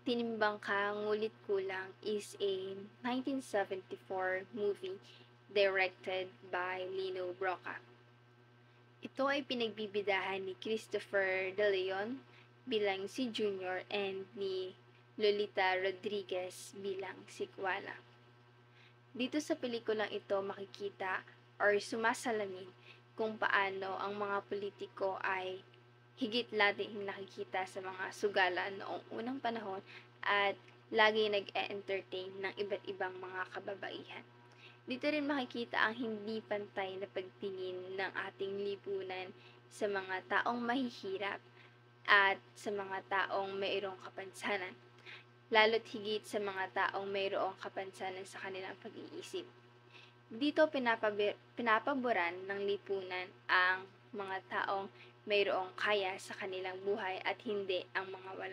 Tinimbang Ka Ngulit Kulang is a 1974 movie directed by Lino Brocka. Ito ay pinagbibidahan ni Christopher De Leon bilang si Junior and ni Lolita Rodriguez bilang si Kuala. Dito sa pelikulang ito makikita or sumasalamin kung paano ang mga politiko ay higit nating nakikita sa mga sugalan noong unang panahon at lagi nag-e-entertain ng iba't ibang mga kababaihan. Dito rin makikita ang hindi pantay na pagtingin ng ating lipunan sa mga taong mahihirap at sa mga taong mayroong kapansanan, lalo't higit sa mga taong mayroong kapansanan sa kanilang pag-iisip. Dito pinapaboran ng lipunan ang mga taong mayroong kaya sa kanilang buhay at hindi ang mga wala.